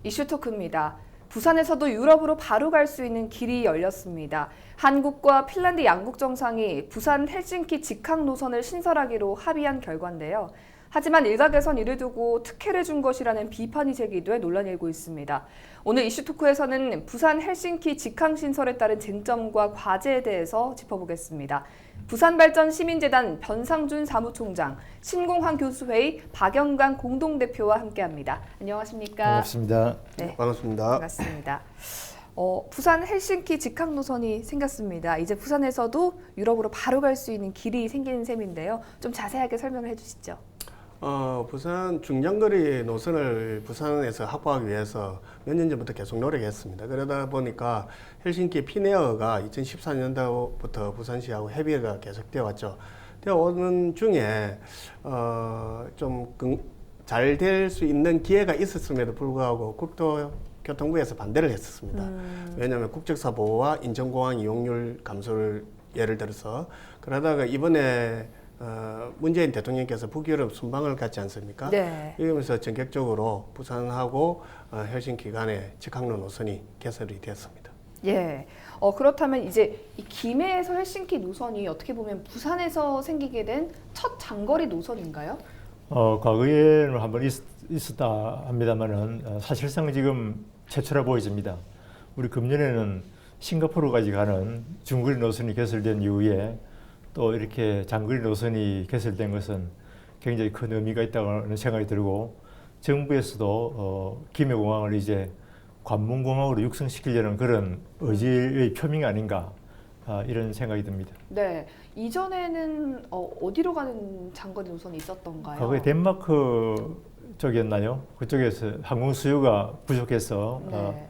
이슈토크입니다. 부산에서도 유럽으로 바로 갈 수 있는 길이 열렸습니다. 한국과 핀란드 양국 정상이 부산 헬싱키 직항 노선을 신설하기로 합의한 결과인데요. 하지만 일각에선 이를 두고 특혜를 준 것이라는 비판이 제기돼 논란이 일고 있습니다. 오늘 이슈토크에서는 부산 헬싱키 직항 신설에 따른 쟁점과 과제에 대해서 짚어보겠습니다. 부산발전시민재단 변상준 사무총장, 신공항 교수회의 박영관 공동대표와 함께합니다. 안녕하십니까? 반갑습니다. 네, 반갑습니다. 반갑습니다. 부산 헬싱키 직항 노선이 생겼습니다. 이제 부산에서도 유럽으로 바로 갈 수 있는 길이 생기는 셈인데요. 좀 자세하게 설명을 해주시죠. 부산 중장거리 노선을 부산에서 확보하기 위해서 몇 년 전부터 계속 노력했습니다. 그러다 보니까 헬싱키 피네어가 2014년도부터 부산시하고 협의가 계속되어 왔죠. 되어 오는 중에 좀 잘 될 수 있는 기회가 있었음에도 불구하고 국토교통부에서 반대를 했었습니다. 왜냐하면 국적사 보호와 인천공항 이용률 감소를 예를 들어서 그러다가 이번에 문재인 대통령께서 북유럽 순방을 갔지 않습니까? 네. 이러면서 전격적으로 부산하고 헬싱키 간의 직항로 노선이 개설이 되었습니다. 예. 그렇다면 이제 이 김해에서 헬싱키 노선이 어떻게 보면 부산에서 생기게 된 첫 장거리 노선인가요? 과거에는 한번 있었다 합니다만은 사실상 지금 최초라 보여집니다. 우리 금년에는 싱가포르까지 가는 중거리 노선이 개설된 이후에 또 이렇게 장거리 노선이 개설된 것은 굉장히 큰 의미가 있다는 생각이 들고 정부에서도 김해공항을 이제 관문공항으로 육성시키려는 그런 의지의 표명이 아닌가 이런 생각이 듭니다. 네. 이전에는 어디로 가는 장거리 노선이 있었던가요? 과거에 덴마크 쪽이었나요? 그쪽에서 항공 수요가 부족해서 네.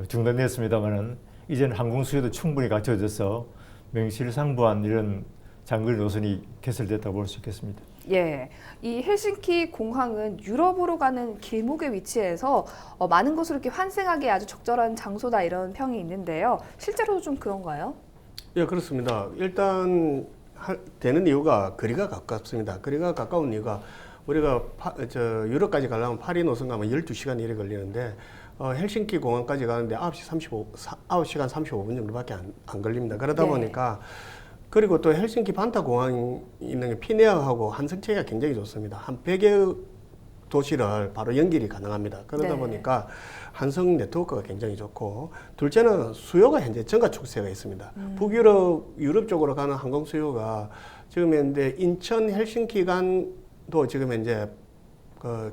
중단됐습니다만은 이제는 항공 수요도 충분히 갖춰져서 명실상부한 이런 장거리 노선이 개설됐다고 볼 수 있겠습니다. 예, 이 헬싱키 공항은 유럽으로 가는 길목에 위치해서 많은 것을 이렇게 환승하기에 아주 적절한 장소다 이런 평이 있는데요. 실제로도 좀 그런가요? 예, 그렇습니다. 일단 되는 이유가 거리가 가깝습니다. 거리가 가까운 이유가 우리가 유럽까지 가려면 파리 노선 가면 12시간 이래 걸리는데 헬싱키 공항까지 가는데 9시간 35분 정도밖에 안 걸립니다. 그러다 네. 보니까 그리고 또 헬싱키 반타 공항이 있는 게 피네어하고 환승체가 굉장히 좋습니다. 한 100여 도시를 바로 연결이 가능합니다. 그러다 네. 보니까 환승 네트워크가 굉장히 좋고 둘째는 수요가 현재 증가 추세가 있습니다. 유럽 쪽으로 가는 항공 수요가 지금 현재 인천 헬싱키 간도 지금 현재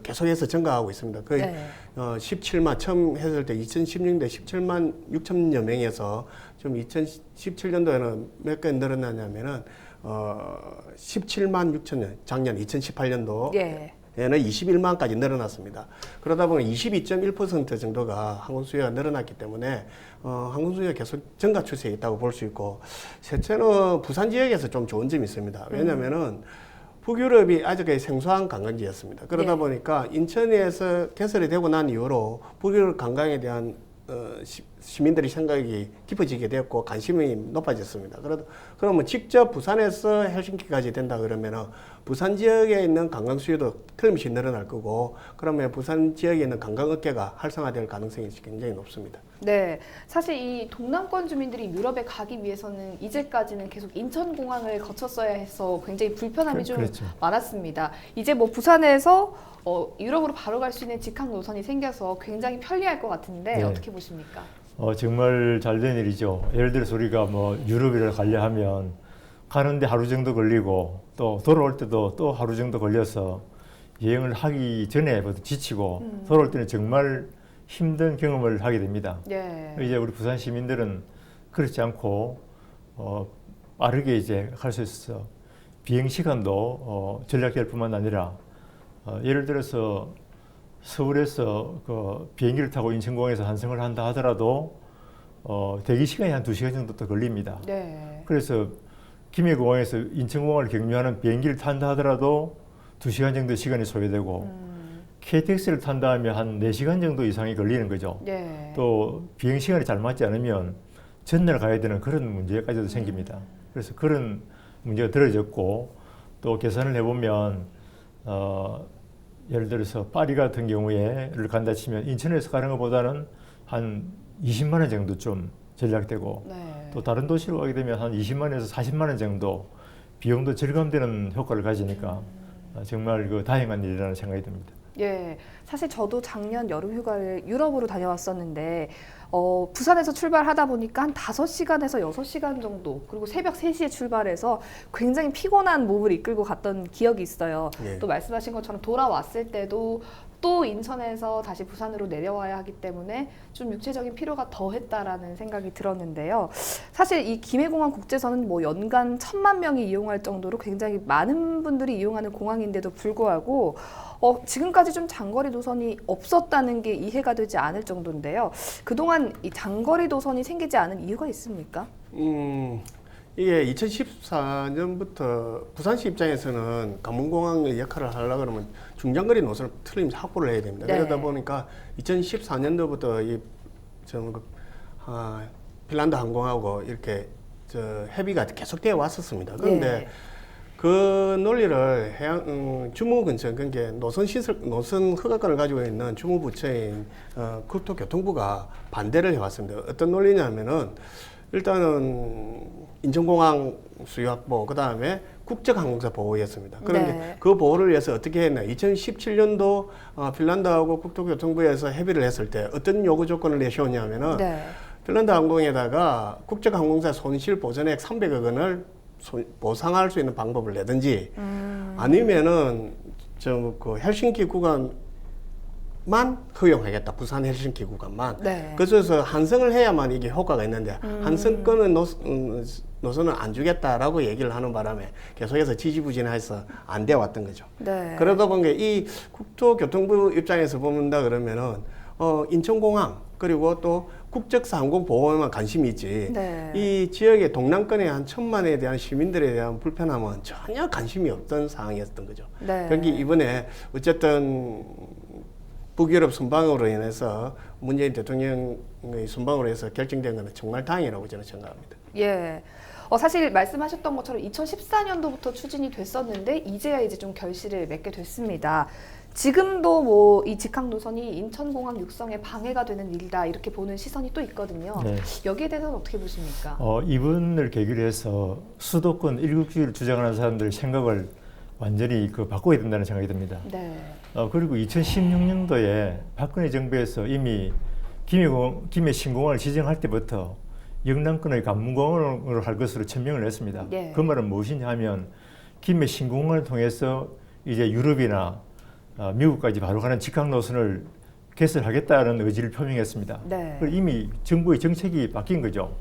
계속해서 증가하고 있습니다. 거의 네. 17만 처음 했을 때 2016년도에 17만 6천여 명에서 좀 2017년도에는 몇 개 늘어나냐면은 17만 6천 명, 작년 2018년도 예. 에는 21만까지 늘어났습니다. 그러다 보면 22.1% 정도가 항공 수요가 늘어났기 때문에 항공 수요가 계속 증가 추세에 있다고 볼 수 있고, 셋째는 부산 지역에서 좀 좋은 점이 있습니다. 왜냐하면은 북유럽이 아직까지 생소한 관광지였습니다. 그러다 네. 보니까 보니까 인천에서 개설이 되고 난 이후로 북유럽 관광에 대한 시민들의 생각이 깊어지게 되었고 관심이 높아졌습니다. 그러면 직접 부산에서 헬싱키까지 된다 그러면은 부산 지역에 있는 관광 수요도 틀림없이 늘어날 거고, 그러면 부산 지역에 있는 관광업계가 활성화될 가능성이 굉장히 높습니다. 네, 사실 이 동남권 주민들이 유럽에 가기 위해서는 이제까지는 계속 인천공항을 거쳤어야 해서 굉장히 불편함이 좀 그렇죠. 많았습니다. 이제 뭐 부산에서 유럽으로 바로 갈 수 있는 직항 노선이 생겨서 굉장히 편리할 것 같은데 네. 어떻게 보십니까? 정말 잘된 일이죠. 예를 들어서 우리가 뭐 유럽을 가려 하면 가는데 하루 정도 걸리고 또 돌아올 때도 또 하루 정도 걸려서 여행을 하기 전에 지치고 돌아올 때는 정말 힘든 경험을 하게 됩니다. 예. 이제 우리 부산 시민들은 그렇지 않고 빠르게 이제 갈 수 있어서 비행 시간도 절약될 뿐만 아니라 예를 들어서 서울에서 비행기를 타고 인천공항에서 환승을 한다 하더라도 대기 시간이 한 2시간 정도 더 걸립니다. 네. 그래서 김해공항에서 인천공항을 경유하는 비행기를 탄다 하더라도 2시간 정도 시간이 소요되고 KTX를 탄다 하면 한 4시간 정도 이상이 걸리는 거죠. 네. 또 비행 시간이 잘 맞지 않으면 전날 가야 되는 그런 문제까지도 생깁니다. 그래서 그런 문제가 들어졌고 또 계산을 해보면 예를 들어서 파리 같은 경우에를 간다 치면 인천에서 가는 것보다는 한 20만 원 정도 좀 전략되고 네. 또 다른 도시로 가게 되면 한 20만 원에서 40만 원 정도 비용도 절감되는 효과를 가지니까 정말 그 다행한 일이라는 생각이 듭니다. 예, 사실 저도 작년 여름 휴가를 유럽으로 다녀왔었는데 부산에서 출발하다 보니까 한 5시간에서 6시간 정도, 그리고 새벽 3시에 출발해서 굉장히 피곤한 몸을 이끌고 갔던 기억이 있어요. 예. 또 말씀하신 것처럼 돌아왔을 때도 또 인천에서 다시 부산으로 내려와야 하기 때문에 좀 육체적인 피로가 더했다라는 생각이 들었는데요. 사실 이 김해공항 국제선은 뭐 연간 1,000만 명이 이용할 정도로 굉장히 많은 분들이 이용하는 공항인데도 불구하고 지금까지 좀 장거리 노선이 없었다는 게 이해가 되지 않을 정도인데요. 그동안 이 장거리 노선이 생기지 않은 이유가 있습니까? 이게 2014년부터 부산시 입장에서는 관문공항의 역할을 하려고 그러면 중장거리 노선을 틀림없이 확보를 해야 됩니다. 네. 그러다 보니까 2014년도부터 핀란드 항공하고 이렇게 협의가 계속되어 왔었습니다. 그런데 예. 그 논리를 주무 근처, 그러니까 노선 허가권을 가지고 있는 주무부처인 국토교통부가 반대를 해왔습니다. 어떤 논리냐면은 일단은 인천공항 수요 확보, 그 다음에 국적항공사 보호였습니다. 그런데 네. 그 보호를 위해서 어떻게 했나? 2017년도 핀란드하고 국토교통부에서 협의를 했을 때 어떤 요구 조건을 내세웠냐면은 네. 핀란드 항공에다가 국적항공사 손실 보전액 300억 원을 보상할 수 있는 방법을 내든지 아니면은 그 헬싱키 구간만 허용하겠다. 부산 헬싱키 구간만. 네. 그래서 환승을 해야만 이게 효과가 있는데 환승권은 노선을 안 주겠다라고 얘기를 하는 바람에 계속해서 지지부진해서 안 돼 왔던 거죠. 네. 그러다 보니까 이 국토교통부 입장에서 본다 그러면은 인천공항 그리고 또 국적사 항공보호에만 관심이 있지 네. 이 지역의 동남권의 한 1,000만에 대한 시민들에 대한 불편함은 전혀 관심이 없던 상황이었던 거죠. 네. 그러니까 이번에 어쨌든 북유럽 순방으로 인해서 문재인 대통령의 순방으로 해서 결정된 것은 정말 다행이라고 저는 생각합니다. 예. 사실 말씀하셨던 것처럼 2014년도부터 추진이 됐었는데 이제야 이제 좀 결실을 맺게 됐습니다. 지금도 뭐 이 직항 노선이 인천공항 육성에 방해가 되는 일이다 이렇게 보는 시선이 또 있거든요. 네. 여기에 대해서는 어떻게 보십니까? 이분을 계기로 해서 수도권 일국주의를 주장하는 사람들 생각을 완전히 바꿔야 된다는 생각이 듭니다. 네. 그리고 2016년도에 박근혜 정부에서 이미 김해 신공항을 지정할 때부터 영남권의 관문공항으로 할 것으로 천명을 했습니다. 네. 그 말은 무엇이냐 하면 김해 신공항을 통해서 이제 유럽이나 미국까지 바로 가는 직항 노선을 개설하겠다는 의지를 표명했습니다. 네. 그리고 이미 정부의 정책이 바뀐 거죠.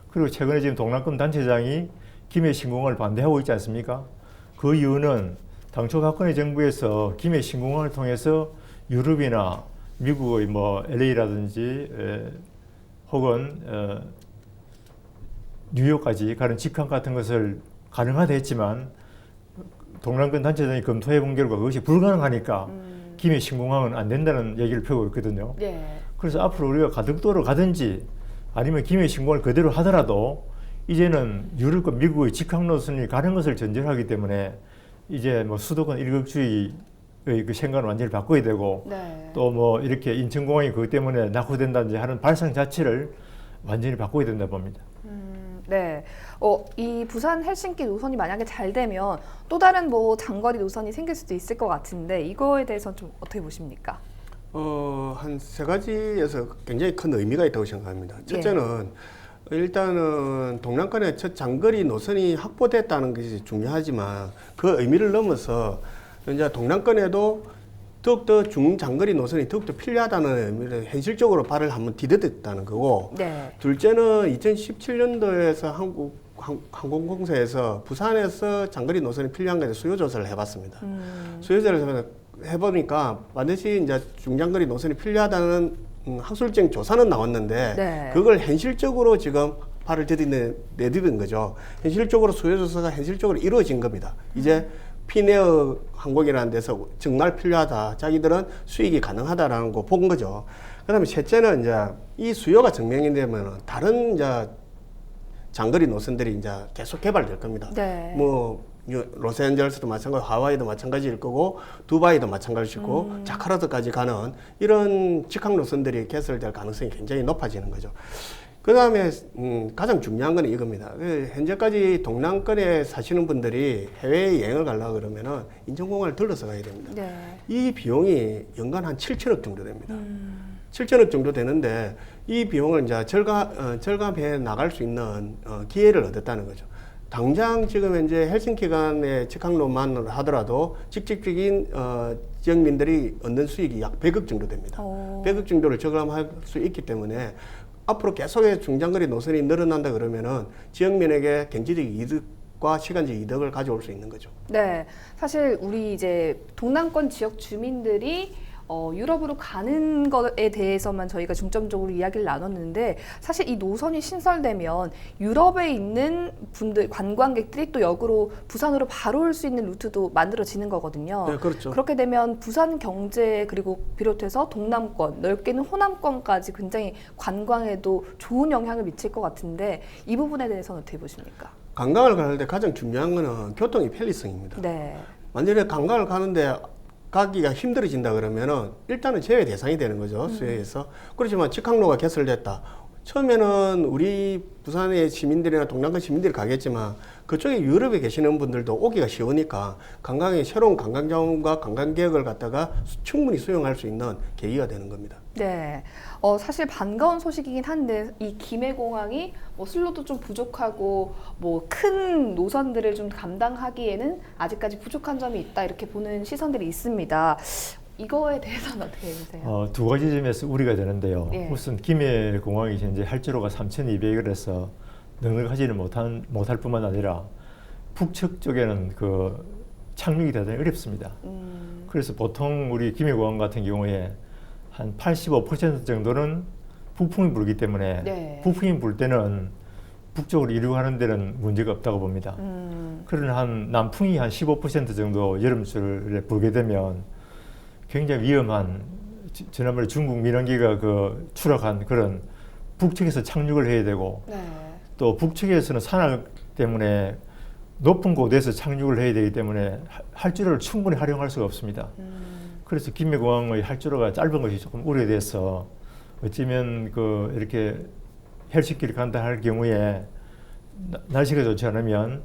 그리고 최근에 지금 동남권 단체장이 김해 신공항을 반대하고 있지 않습니까? 그 이유는 당초 박근혜 정부에서 김해 신공항을 통해서 유럽이나 미국의 LA라든지 혹은 뉴욕까지 가는 직항 같은 것을 가능하다 했지만 동남권 단체장이 검토해 본 결과 그것이 불가능하니까 김해 신공항은 안 된다는 얘기를 펴고 있거든요. 네. 그래서 앞으로 우리가 가덕도로 가든지 아니면 김해 신공항을 그대로 하더라도 이제는 유럽과 미국의 직항 노선이 가는 것을 전제로 하기 때문에 이제 수도권 일극주의의 그 생각을 완전히 바꿔야 되고 네. 또 이렇게 인천공항이 그것 때문에 낙후된다든지 하는 발상 자체를 완전히 바꿔야 된다 봅니다. 네. 이 부산 헬싱키 노선이 만약에 잘 되면 또 다른 장거리 노선이 생길 수도 있을 것 같은데 이거에 대해서는 좀 어떻게 보십니까? 한 세 가지에서 굉장히 큰 의미가 있다고 생각합니다. 첫째는 일단은 동남권의 첫 장거리 노선이 확보됐다는 것이 중요하지만 그 의미를 넘어서 이제 동남권에도 더욱더 중장거리 노선이 더욱더 필요하다는 의미를 현실적으로 발을 한번 디뎠다는 거고 네. 둘째는 2017년도에서 항공공사에서 부산에서 장거리 노선이 필요한 것에 수요조사를 해봤습니다. 수요조사를 해보니까 반드시 이제 중장거리 노선이 필요하다는 학술적인 조사는 나왔는데 네. 그걸 현실적으로 지금 발을 내디딘 거죠. 현실적으로 수요조사가 현실적으로 이루어진 겁니다. 이제 피네어 항공이라는 데서 정말 필요하다. 자기들은 수익이 가능하다라는 거 본 거죠. 그 다음에 셋째는 이제 이 수요가 증명이 되면 다른 이제 장거리 노선들이 이제 계속 개발될 겁니다. 네. 로스앤젤레스도 마찬가지, 하와이도 마찬가지일 거고 두바이도 마찬가지일 거고 자카르타까지 가는 이런 직항 노선들이 개설될 가능성이 굉장히 높아지는 거죠. 그 다음에 가장 중요한 건 이겁니다. 현재까지 동남권에 사시는 분들이 해외 여행을 가려고 그러면은 인천공항을 들러서 가야 됩니다. 네. 이 비용이 연간 한 7천억 정도 됩니다. 7천억 정도 되는데 이 비용을 이제 절감해 나갈 수 있는 기회를 얻었다는 거죠. 당장 지금 현재 헬싱키 간의 직항로만 하더라도 직접적인 지역민들이 얻는 수익이 약 100억 정도 됩니다. 100억 정도를 절감할 수 있기 때문에 앞으로 계속해서 중장거리 노선이 늘어난다 그러면은 지역민에게 경제적 이득과 시간적 이득을 가져올 수 있는 거죠. 네, 사실 우리 이제 동남권 지역 주민들이 유럽으로 가는 것에 대해서만 저희가 중점적으로 이야기를 나눴는데 사실 이 노선이 신설되면 유럽에 있는 분들 관광객들이 또 역으로 부산으로 바로 올 수 있는 루트도 만들어지는 거거든요. 네, 그렇죠. 그렇게 되면 부산 경제 그리고 비롯해서 동남권 넓게는 호남권까지 굉장히 관광에도 좋은 영향을 미칠 것 같은데 이 부분에 대해서는 어떻게 보십니까? 관광을 가는데 가장 중요한 거는 교통의 편리성입니다. 네. 완전히 관광을 가는데 가기가 힘들어진다 그러면은 일단은 제외 대상이 되는 거죠. 수혜에서. 그렇지만 직항로가 개설됐다. 처음에는 우리 부산의 시민들이나 동남권 시민들이 가겠지만 그쪽에 유럽에 계시는 분들도 오기가 쉬우니까 관광의 새로운 관광자원과 관광객을 갖다가 충분히 수용할 수 있는 계기가 되는 겁니다. 네, 사실 반가운 소식이긴 한데 이 김해공항이 뭐 슬롯도 좀 부족하고 뭐 큰 노선들을 좀 감당하기에는 아직까지 부족한 점이 있다 이렇게 보는 시선들이 있습니다. 이거에 대해서는 어떻게 보세요? 두 가지 점에서 우려가 되는데요. 예. 우선 김해공항이 현재 활주로가 3,200이라서 넉넉하지는 못할 뿐만 아니라 북측 쪽에는 그 착륙이 대단히 어렵습니다. 그래서 보통 우리 김해공항 같은 경우에 한 85% 정도는 북풍이 불기 때문에 네. 북풍이 불 때는 북쪽으로 이륙하는 데는 문제가 없다고 봅니다. 그러나 한 남풍이 한 15% 정도 여름철에 불게 되면 굉장히 위험한 지난번에 중국 민항기가 그 추락한 그런 북측에서 착륙을 해야 되고 네. 또 북측에서는 산악 때문에 높은 고도에서 착륙을 해야 되기 때문에 활주로를 충분히 활용할 수가 없습니다. 그래서 김해공항의 활주로가 짧은 것이 조금 우려돼서 어쩌면 그 이렇게 헬싱키를 간다 할 경우에 날씨가 좋지 않으면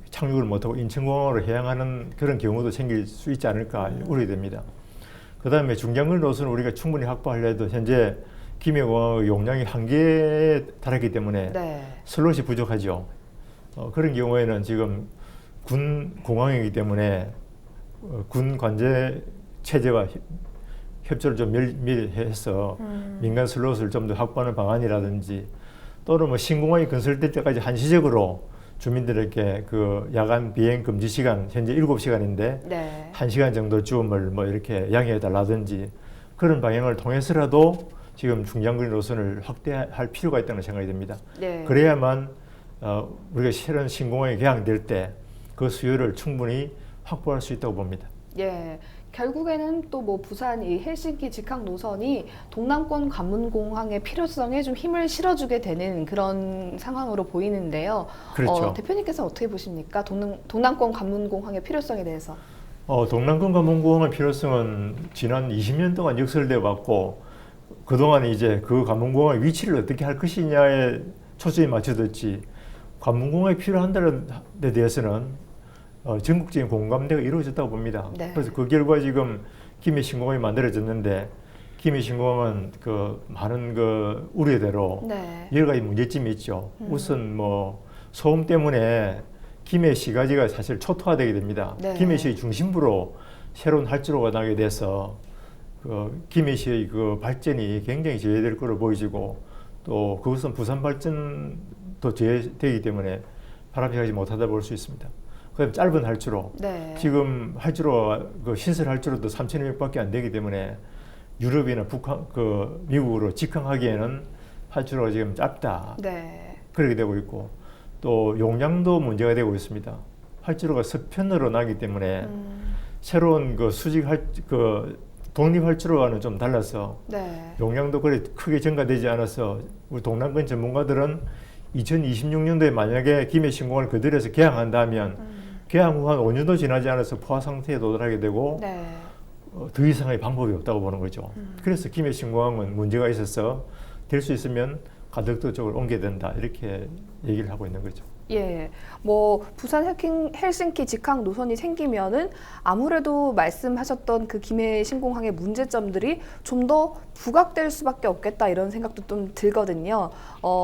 착륙을 못하고 인천공항으로 해양하는 그런 경우도 생길 수 있지 않을까 우려됩니다. 그 다음에 중장거리 노선을 우리가 충분히 확보하려도 현재 김해공항의 용량이 한계에 달했기 때문에 네. 슬롯이 부족하죠. 그런 경우에는 지금 군 공항이기 때문에 군 관제 체제와 협조를 좀 미리 해서 민간 슬롯을 좀 더 확보하는 방안이라든지 또는 뭐 신공항이 건설될 때까지 한시적으로 주민들에게 그 야간 비행 금지 시간 현재 7시간인데 네. 1시간 정도 주음을 뭐 이렇게 양해해 달라든지 그런 방향을 통해서라도 지금 중장거리 노선을 확대할 필요가 있다는 생각이 듭니다. 네. 그래야만 우리가 실은 신공항이 개항될 때 그 수요를 충분히 확보할 수 있다고 봅니다. 예. 결국에는 또 뭐 부산 이 헬싱키 직항 노선이 동남권 관문공항의 필요성에 좀 힘을 실어주게 되는 그런 상황으로 보이는데요. 그렇죠. 대표님께서 어떻게 보십니까? 동남권 관문공항의 필요성에 대해서. 동남권 관문공항의 필요성은 지난 20년 동안 역설되어 왔고 그동안 이제 그 관문공항의 위치를 어떻게 할 것이냐에 초점이 맞춰졌지 관문공항이 필요한다는 데 대해서는 전국적인 공감대가 이루어졌다고 봅니다. 네. 그래서 그 결과 지금 김해 신공항이 만들어졌는데 김해 신공항은 그 많은 그 우려대로 네. 여러 가지 문제점이 있죠. 우선 뭐 소음 때문에 김해시가지가 사실 초토화되게 됩니다. 네. 김해시의 중심부로 새로운 활주로가 나게 돼서 그 김해시의 그 발전이 굉장히 저해될 것으로 보이지고 또 그것은 부산 발전도 저해되기 때문에 바람이 가지 못하다 볼 수 있습니다. 그다음 짧은 활주로. 네. 지금 활주로가 그 신설 활주로도 3,200밖에 안 되기 때문에 유럽이나 북한 그 미국으로 직항하기에는 활주로가 지금 짧다. 네. 그렇게 되고 있고 또 용량도 문제가 되고 있습니다. 활주로가 서편으로 나기 때문에 새로운 그 수직 그 독립 활주로와는 좀 달라서 네. 용량도 그리 크게 증가되지 않아서 우리 동남권 전문가들은 2026년도에 만약에 김해 신공항을 그대로 해서 개항한다면 개항 후 한 5년도 지나지 않아서 포화 상태에 도달하게 되고 네. 더 이상의 방법이 없다고 보는 거죠. 그래서 김해 신공항은 문제가 있어서 될 수 있으면 가덕도 쪽을 옮겨야 된다 이렇게 얘기를 하고 있는 거죠. 예, 뭐 부산 헬싱키 직항 노선이 생기면은 아무래도 말씀하셨던 그 김해 신공항의 문제점들이 좀 더 부각될 수밖에 없겠다 이런 생각도 좀 들거든요.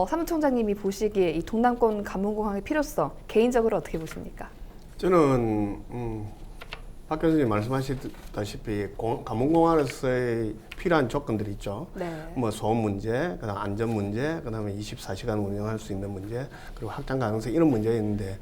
사무총장님이 보시기에 이 동남권 관문공항의 필요성 개인적으로 어떻게 보십니까? 저는 박 교수님 말씀하셨다시피 관문공항에서의 필요한 조건들이 있죠. 네. 뭐 소음 문제, 그다음 안전 문제, 그다음에 24시간 운영할 수 있는 문제, 그리고 확장 가능성 이런 문제가 있는데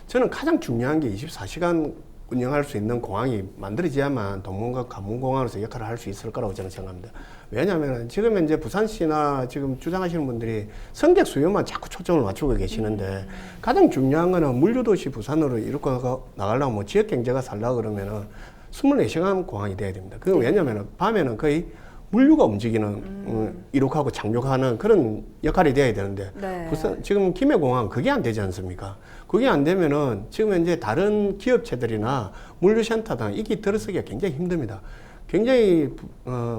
저는 가장 중요한 게 24시간 운영할 수 있는 공항이 만들어져야만 동문과 관문공항으로서 역할을 할 수 있을 거라고 저는 생각합니다. 왜냐하면 지금 현재 부산시나 지금 주장하시는 분들이 승객 수요만 자꾸 초점을 맞추고 계시는데 가장 중요한 거는 물류도시 부산으로 이끌고 나가려면 뭐 지역 경제가 살려고 그러면은 24시간 공항이 돼야 됩니다. 그건 왜냐면은 밤에는 거의 물류가 움직이는 이륙하고 착륙하는 그런 역할이 돼야 되는데 네. 부산 지금 김해공항 그게 안 되지 않습니까? 그게 안 되면은 지금 현재 다른 기업체들이나 물류센터 등 이게 들어서기가 굉장히 힘듭니다. 굉장히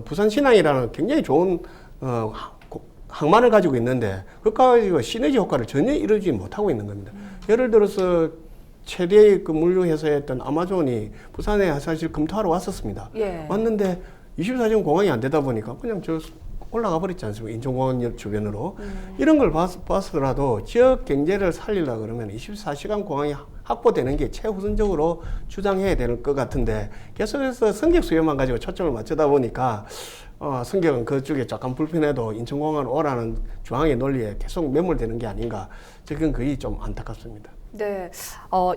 부산신항이라는 굉장히 좋은 항만을 가지고 있는데 그거 가지고 시너지 효과를 전혀 이루지 못하고 있는 겁니다. 예를 들어서 최대의 그 물류 회사였던 아마존이 부산에 사실 검토하러 왔었습니다. 예. 왔는데 24시간 공항이 안 되다 보니까 그냥 저 올라가 버렸지 않습니까? 인천공항역 주변으로. 이런 걸 봤더라도 지역 경제를 살리려고 그러면 24시간 공항이 확보되는 게 최우선적으로 주장해야 될 것 같은데 계속해서 승객 수요만 가지고 초점을 맞추다 보니까 승객은 그쪽에 약간 불편해도 인천공항으로 오라는 중앙의 논리에 계속 매몰되는 게 아닌가. 지금 그게 좀 안타깝습니다. 네,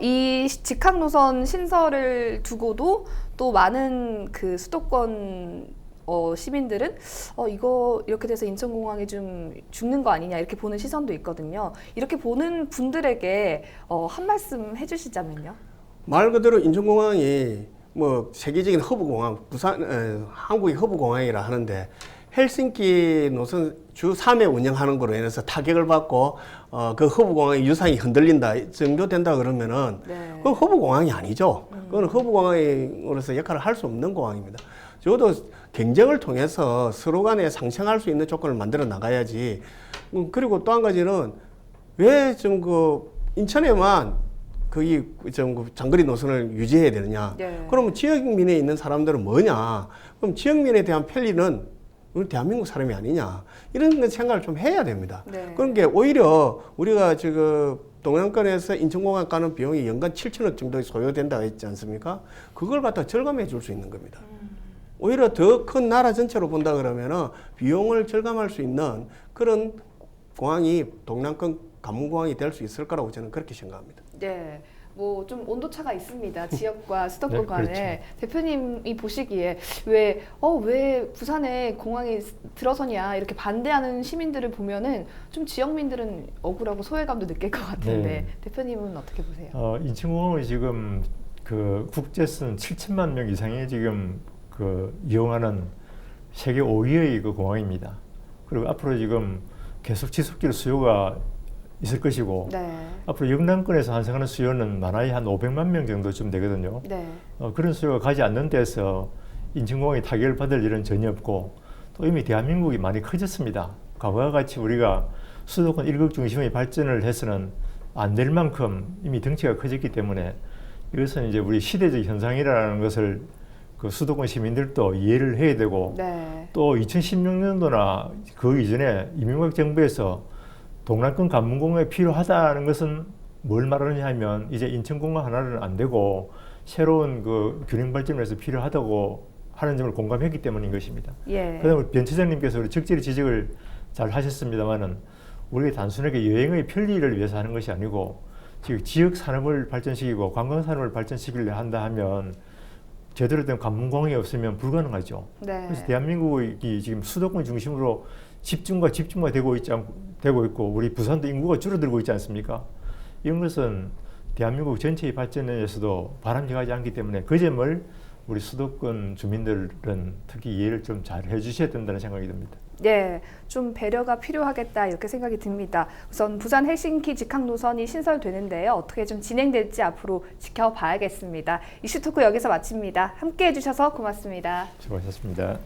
이 직항 노선 신설을 두고도 또 많은 그 수도권 시민들은 이거 이렇게 돼서 인천공항이 좀 죽는 거 아니냐 이렇게 보는 시선도 있거든요. 이렇게 보는 분들에게 한 말씀 해주시자면요. 말 그대로 인천공항이 뭐 세계적인 허브공항, 한국의 허브공항이라 하는데 헬싱키 노선 주 3회 운영하는 거로 인해서 타격을 받고 그 허브공항의 유상이 흔들린다 정도 된다 그러면은 네. 그건 허브공항이 아니죠. 그건 허브공항으로서 역할을 할 수 없는 공항입니다. 적어도 경쟁을 통해서 서로 간에 상생할 수 있는 조건을 만들어 나가야지. 그리고 또 한 가지는 왜 좀 그 인천에만 좀 장거리 노선을 유지해야 되느냐. 네. 그러면 지역민에 있는 사람들은 뭐냐. 그럼 지역민에 대한 편리는 우리 대한민국 사람이 아니냐. 이런 생각을 좀 해야 됩니다. 네. 그런 게 오히려 우리가 지금 동양권에서 인천공항 가는 비용이 연간 7천억 정도 소요된다고 했지 않습니까? 그걸 갖다 절감해 줄 수 있는 겁니다. 오히려 더 큰 나라 전체로 본다 그러면은 비용을 절감할 수 있는 그런 공항이 동남권 관문공항이 될 수 있을 거라고 저는 그렇게 생각합니다. 네. 뭐 좀 온도차가 있습니다. 지역과 수도권 네, 간에. 그렇죠. 대표님이 보시기에 왜 부산에 공항이 들어서냐 이렇게 반대하는 시민들을 보면은 좀 지역민들은 억울하고 소외감도 느낄 것 같은데 네. 대표님은 어떻게 보세요? 인천공항은 지금 그 국제선 7천만 명 이상이 지금 그 이용하는 세계 5위의 그 공항입니다. 그리고 앞으로 지금 계속 지속될 수요가 있을 것이고 네. 앞으로 영남권에서 환승하는 수요는 많아야 한 500만 명 정도쯤 되거든요. 네. 그런 수요가 가지 않는 데서 인천공항이 타격을 받을 일은 전혀 없고 또 이미 대한민국이 많이 커졌습니다. 과거와 같이 우리가 수도권 일극 중심의 발전을 해서는 안 될 만큼 이미 덩치가 커졌기 때문에 이것은 이제 우리 시대적 현상이라는 것을 그 수도권 시민들도 이해를 해야 되고 네. 또 2016년도나 그 이전에 이명박 정부에서 동남권 관문공항이 필요하다는 것은 뭘 말하느냐 하면 이제 인천공항 하나는 안 되고 새로운 그 균형 발전을 해서 필요하다고 하는 점을 공감했기 때문인 것입니다. 예. 그다음에 변 차장님께서 우리 적절히 지적을 잘 하셨습니다만은 우리가 단순하게 여행의 편리를 위해서 하는 것이 아니고 지금 지역 산업을 발전시키고 관광 산업을 발전시키려 한다 하면 제대로 된 관문공항이 없으면 불가능하죠. 네. 그래서 대한민국이 지금 수도권 중심으로 집중과 되고 있고 우리 부산도 인구가 줄어들고 있지 않습니까? 이런 것은 대한민국 전체의 발전에서도 바람직하지 않기 때문에 그 점을 우리 수도권 주민들은 특히 이해를 좀 잘 해주셔야 된다는 생각이 듭니다. 네, 좀 배려가 필요하겠다 이렇게 생각이 듭니다. 우선 부산 헬싱키 직항 노선이 신설되는데요. 어떻게 좀 진행될지 앞으로 지켜봐야겠습니다. 이슈토크 여기서 마칩니다. 함께해 주셔서 고맙습니다. 수고하셨습니다.